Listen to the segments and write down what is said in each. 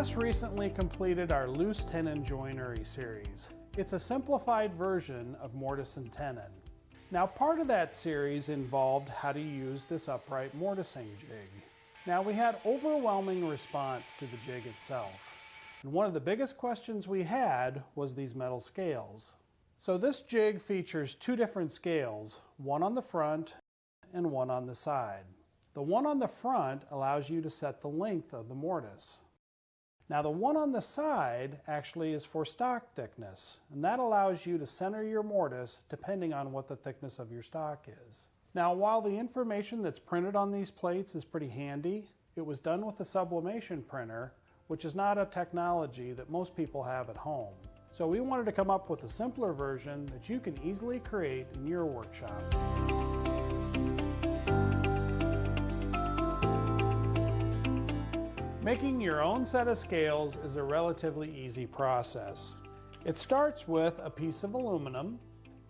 just recently completed our loose tenon joinery series. It's a simplified version of mortising tenon. Now, part of that series involved how to use this upright mortising jig. Now, we had overwhelming response to the jig itself. And one of the biggest questions we had was these metal scales. So this jig features two different scales, one on the front and one on the side. The one on the front allows you to set the length of the mortise. Now the one on the side actually is for stock thickness, and that allows you to center your mortise depending on what the thickness of your stock is. Now while the information that's printed on these plates is pretty handy, it was done with a sublimation printer, which is not a technology that most people have at home. So we wanted to come up with a simpler version that you can easily create in your workshop. Making your own set of scales is a relatively easy process. It starts with a piece of aluminum,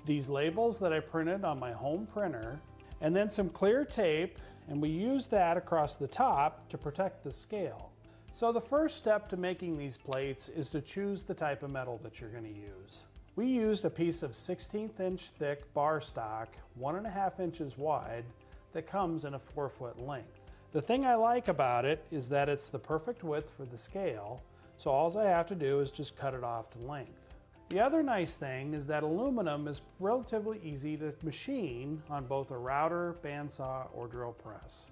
these labels that I printed on my home printer, and then some clear tape, and we use that across the top to protect the scale. So the first step to making these plates is to choose the type of metal that you're going to use. We used a piece of 16th inch thick bar stock, 1.5 inches wide, that comes in a 4-foot length. The thing I like about it is that it's the perfect width for the scale, so all I have to do is just cut it off to length. The other nice thing is that aluminum is relatively easy to machine on both a router, bandsaw, or drill press.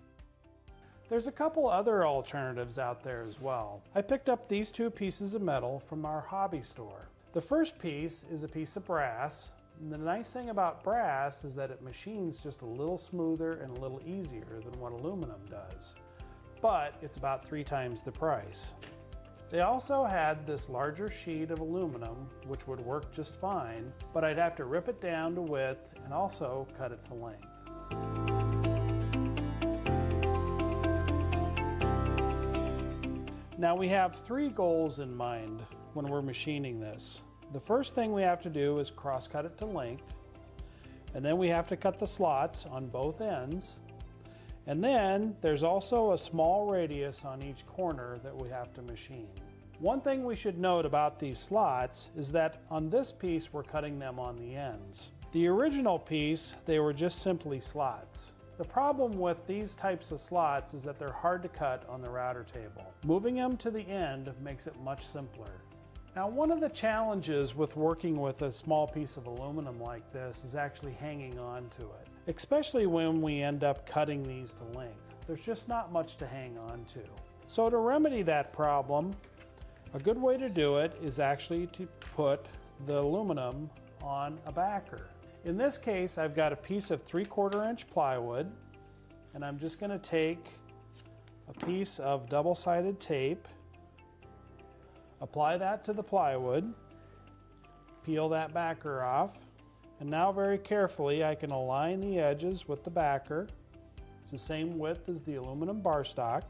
There's a couple other alternatives out there as well. I picked up these two pieces of metal from our hobby store. The first piece is a piece of brass. And the nice thing about brass is that it machines just a little smoother and a little easier than what aluminum does. But it's about 3 times the price. They also had this larger sheet of aluminum, which would work just fine, but I'd have to rip it down to width and also cut it to length. Now we have 3 goals in mind when we're machining this. The first thing we have to do is cross-cut it to length, and then we have to cut the slots on both ends, and then there's also a small radius on each corner that we have to machine. One thing we should note about these slots is that on this piece we're cutting them on the ends. The original piece, they were just simply slots. The problem with these types of slots is that they're hard to cut on the router table. Moving them to the end makes it much simpler. Now, one of the challenges with working with a small piece of aluminum like this is actually hanging on to it, especially when we end up cutting these to length. There's just not much to hang on to. So to remedy that problem, a good way to do it is actually to put the aluminum on a backer. In this case, I've got a piece of 3/4 inch plywood, and I'm just going to take a piece of double-sided tape, apply that to the plywood, peel that backer off, and now very carefully I can align the edges with the backer. It's the same width as the aluminum bar stock.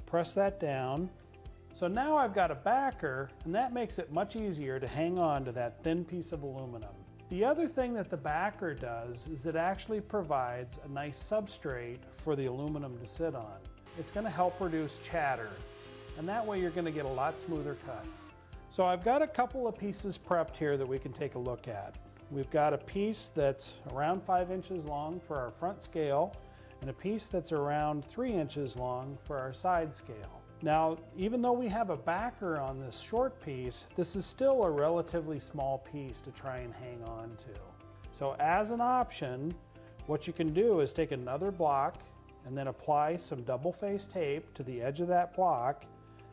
Press that down. So now I've got a backer, and that makes it much easier to hang on to that thin piece of aluminum. The other thing that the backer does is it actually provides a nice substrate for the aluminum to sit on. It's going to help reduce chatter, and that way you're going to get a lot smoother cut. So I've got a couple of pieces prepped here that we can take a look at. We've got a piece that's around 5 inches long for our front scale, and a piece that's around 3 inches long for our side scale. Now, even though we have a backer on this short piece, this is still a relatively small piece to try and hang on to. So as an option, what you can do is take another block and then apply some double-faced tape to the edge of that block,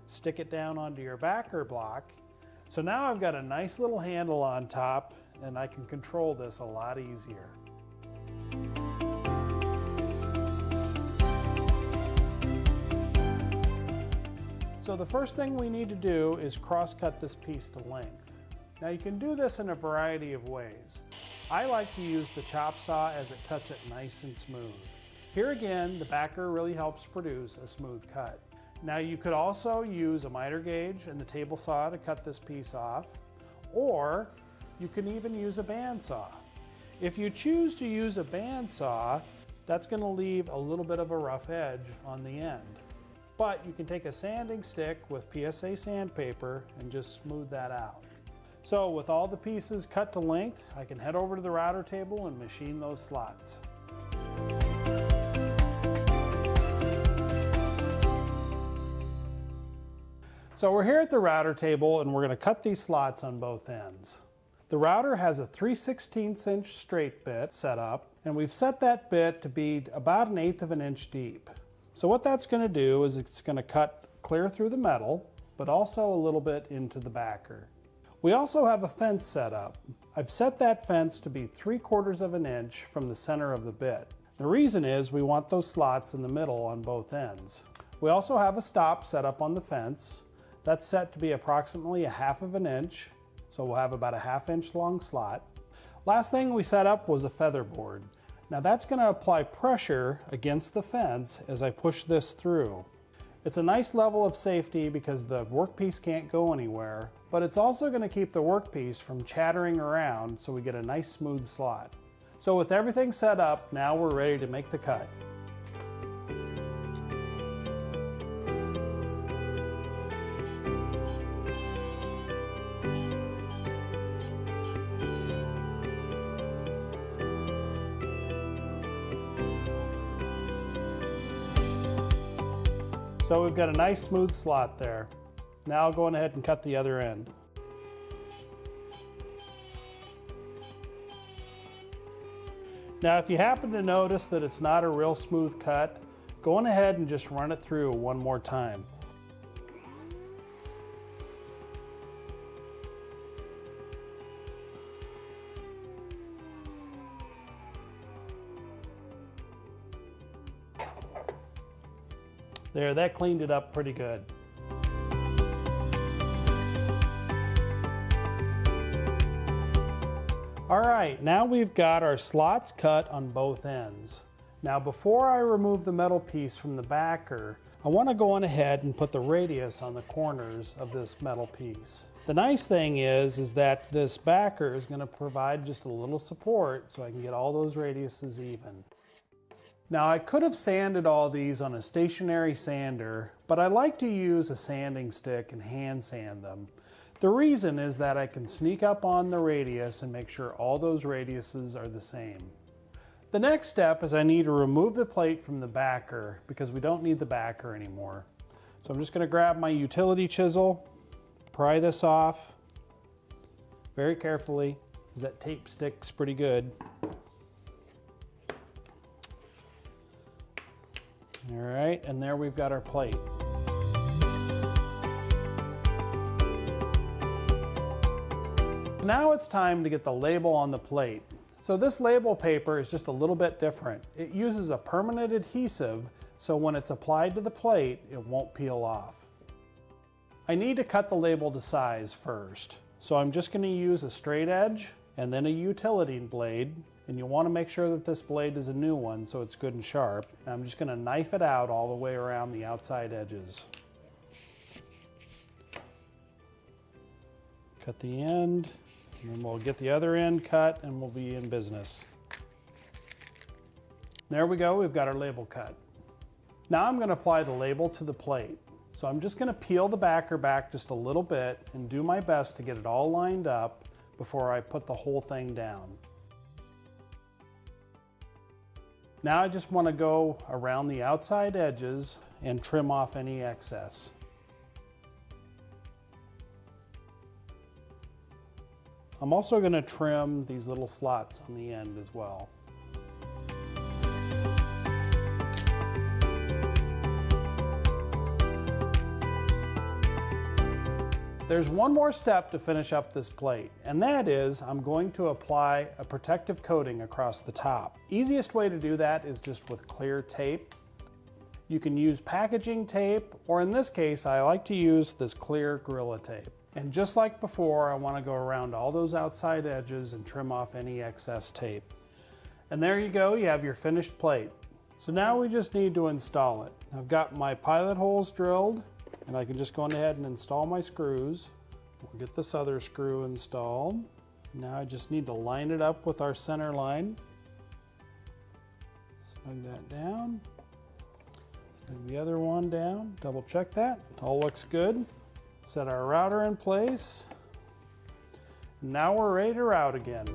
stick it down onto your backer block. So now I've got a nice little handle on top, and I can control this a lot easier. So the first thing we need to do is cross-cut this piece to length. Now you can do this in a variety of ways. I like to use the chop saw as it cuts it nice and smooth. Here again, the backer really helps produce a smooth cut. Now you could also use a miter gauge and the table saw to cut this piece off, or you can even use a bandsaw. If you choose to use a bandsaw, that's going to leave a little bit of a rough edge on the end. but you can take a sanding stick with PSA sandpaper and just smooth that out. So with all the pieces cut to length, I can head over to the router table and machine those slots. So we're here at the router table and we're going to cut these slots on both ends. The router has a 3/16 inch straight bit set up, and we've set that bit to be about 1/8 of an inch deep. So what that's going to do is it's going to cut clear through the metal, but also a little bit into the backer. We also have a fence set up. I've set that fence to be 3/4 of an inch from the center of the bit. The reason is we want those slots in the middle on both ends. We also have a stop set up on the fence. That's set to be approximately 1/2 of an inch, so we'll have about a 1/2 inch long slot. Last thing we set up was a feather board. Now that's going to apply pressure against the fence as I push this through. It's a nice level of safety because the workpiece can't go anywhere, but it's also going to keep the workpiece from chattering around so we get a nice smooth slot. So with everything set up, now we're ready to make the cut. So we've got a nice smooth slot there. Now I'll go ahead and cut the other end. Now if you happen to notice that it's not a real smooth cut, go on ahead and just run it through one more time. There, that cleaned it up pretty good. All right, now we've got our slots cut on both ends. Now before I remove the metal piece from the backer, I want to go on ahead and put the radius on the corners of this metal piece. The nice thing is that this backer is going to provide just a little support so I can get all those radiuses even. Now I could have sanded all these on a stationary sander, but I like to use a sanding stick and hand sand them. The reason is that I can sneak up on the radius and make sure all those radiuses are the same. The next step is I need to remove the plate from the backer because we don't need the backer anymore. So I'm just going to grab my utility chisel, pry this off very carefully because that tape sticks pretty good. All right, and there we've got our plate. Now it's time to get the label on the plate. So this label paper is just a little bit different. It uses a permanent adhesive, so when it's applied to the plate, it won't peel off. I need to cut the label to size first. So I'm just going to use a straight edge and then a utility blade. And you'll want to make sure that this blade is a new one so it's good and sharp. And I'm just going to knife it out all the way around the outside edges. Cut the end, and then we'll get the other end cut and we'll be in business. There we go, we've got our label cut. Now I'm going to apply the label to the plate. So I'm just going to peel the backer back just a little bit and do my best to get it all lined up before I put the whole thing down. Now I just want to go around the outside edges and trim off any excess. I'm also going to trim these little slots on the end as well. There's one more step to finish up this plate, and that is I'm going to apply a protective coating across the top. Easiest way to do that is just with clear tape. You can use packaging tape, or in this case, I like to use this clear Gorilla tape. And just like before, I want to go around all those outside edges and trim off any excess tape. And there you go, you have your finished plate. So now we just need to install it. I've got my pilot holes drilled, and I can just go ahead and install my screws. We'll get this other screw installed. Now I just need to line it up with our center line. Snug that down. Bring the other one down, double check that, all looks good. Set our router in place. Now we're ready to route again.